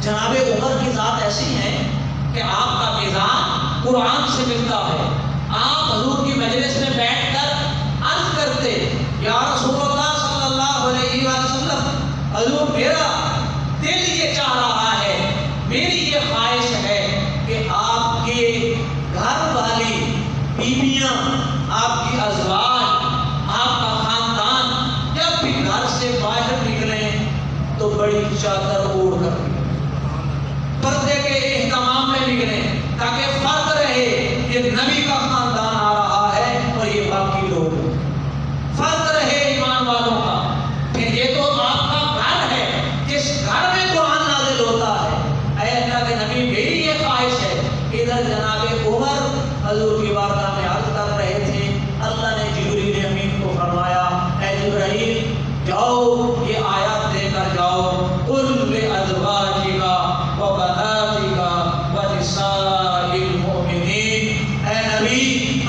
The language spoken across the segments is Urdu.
جناب عمر کی ذات ایسی ہے کہ آپ کا مزاج قرآن سے ملتا ہے. آپ حضور کی مجلس میں بیٹھ کر عرض کرتے یا رسول اللہ صلی اللہ علیہ وسلم حضور میرا دل یہ چاہ رہا ہے, میری یہ خواہش ہے کہ آپ کے گھر والی بیویاں, آپ کی ازواج, آپ کا خاندان جب بھی گھر سے باہر نکلیں تو بڑی چادر اوڑھ کر پردے کے اہتمام میں نکلیں تاکہ فرق رہے کہ نبی کا خاندان آ رہا ہے اور یہ باقی لوگ, فرق رہے ایمان والوں کا. پھر یہ تو آپ کا گھر ہے جس گھر میں قرآن نازل ہوتا ہے. اے اللہ کے نبی میری یہ خواہش ہے. ادھر جناب عمر حضور کی بارگاہ میں عرض کر رہے تھے, اللہ نے جبریل امین کو فرمایا اے جبرائیل جاؤ یہ آیات لے کر جاؤ, قل لازواجک وبناتک ونساء المؤمنین. اے نبی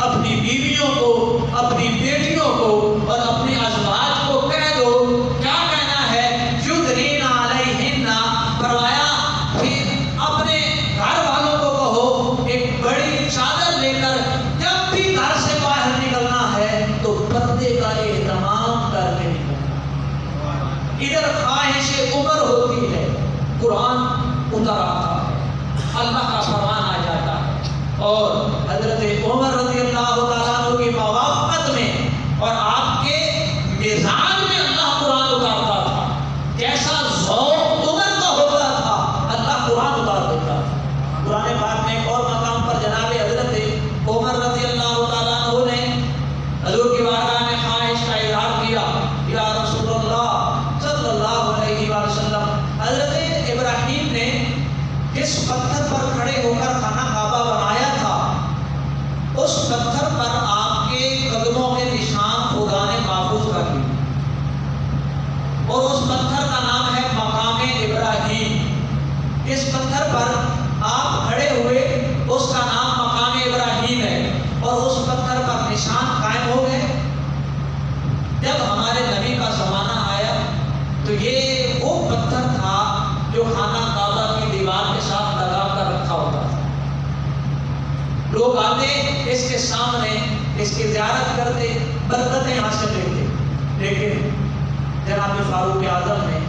اپنی بیویوں کو, اپنی بیٹیوں کو اور اپنی ازواج کو کہہ دو, کیا کہنا ہے, یدنین علیہن, فرمایا پھر اپنے گھر والوں کو کہو ایک بڑی چادر لے کر جب بھی گھر سے باہر نکلنا ہے تو پردے کا اہتمام کر کے نکلنا. ادھر خواہش عمر ہوتی ہے, قرآن اتر آتا ہے, اللہ کا فرمان آ جاتا ہے اور حضرت عمر رضی اللہ تعالیٰ عنہ کی موافقت میں اور آپ کے مزاج میں اللہ قرآن اتارتا تھا. جیسا ذوق عمر کا ہوتا تھا اللہ قرآن اتار دیتا تھا. قرآن پاک میں ایک اور مقام پر جناب حضرت عمر رضی اللہ تعالیٰ عنہ نے حضور کی بارگاہ میں خواہش کا اظہار کیا, یا رسول اللہ صلی اللہ علیہ وسلم, حضرت ابراہیم نے جس پتھر پر کھڑے ہو کر خانہ کعبہ بنایا تھا اس پتھر پر آپ کے قدموں کے نشان خدا نے محفوظ کر دیے اور اس پتھر کا نام ہے مقام ابراہیم. اس پتھر پر آپ کھڑے ہوئے اس کا نام مقام ابراہیم ہے اور اس پتھر پر نشان قائم ہو گئے. جب ہمارے نبی کا زمانہ آیا تو یہ وہ پتھر تھا جو خانہ کعبہ کی دیوار کے ساتھ لگا کر رکھا ہوتا تھا. لوگ آتے اس کے سامنے اس کی زیارت کرتے, برکتیں حاصل لیتے. لیکن جناب فاروق اعظم نے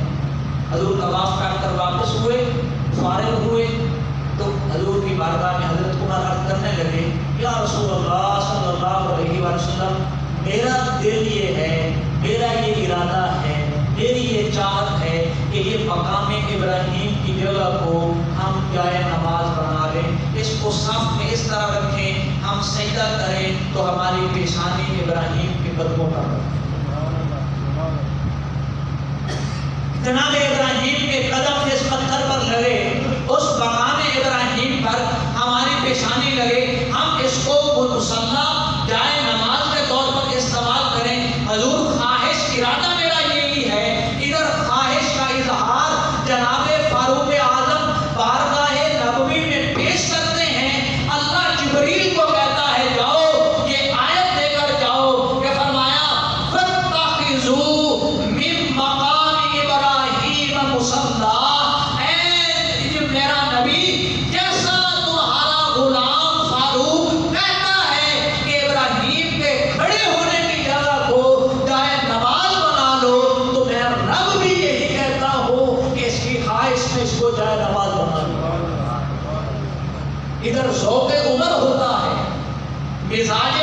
حضور طواف کر واپس ہوئے, فارغ ہوئے تو حضور کی بارگاہ میں حضرت عمر عرض کرنے لگے, یا رسول اللہ صلی اللہ علیہ وسلم میرا دل یہ ہے, میرا یہ ارادہ ہے, میری یہ چاہت ہے کہ یہ مقام ابراہیم کی جگہ کو ہم جائے نماز بنا لیں, اس کو صف میں اس طرح رکھیں, ہم سجدہ کریں تو ہماری پیشانی ابراہیم کے قدموں پر رکھیں. جناب ابراہیم کے قدم جس پتھر پر لگے اس مقام ابراہیم پر ہماری پیشانی لگے, ہم اس کو مصلی جائے نماز کے طور پر استعمال کریں. حضور خواہش ارادہ میرا یہی ہے. ادھر خواہش کا اظہار جناب فاروق اعظم بارگاہ نبوی میں پیش کرتے ہیں. اللہ جبریل کو کہتا ہے جاؤ یہ آیت لے کر جاؤ کہ فرمایا فَاتَّخِذُوا مِن مَّقَامِ إِبْرَاهِيمَ مُصَلًّى. اے میرا نبی جیسا تمہارا غلام فاروق کہتا ہے کہ ابراہیم کے کھڑے ہونے کی جگہ کو جائے نماز بنا لو, تو میں رب بھی یہی کہتا ہوں کہ اس کی خواہش میں اس کو جائے نماز بنا لو. ادھر ذوق عمر ہوتا ہے, مزاج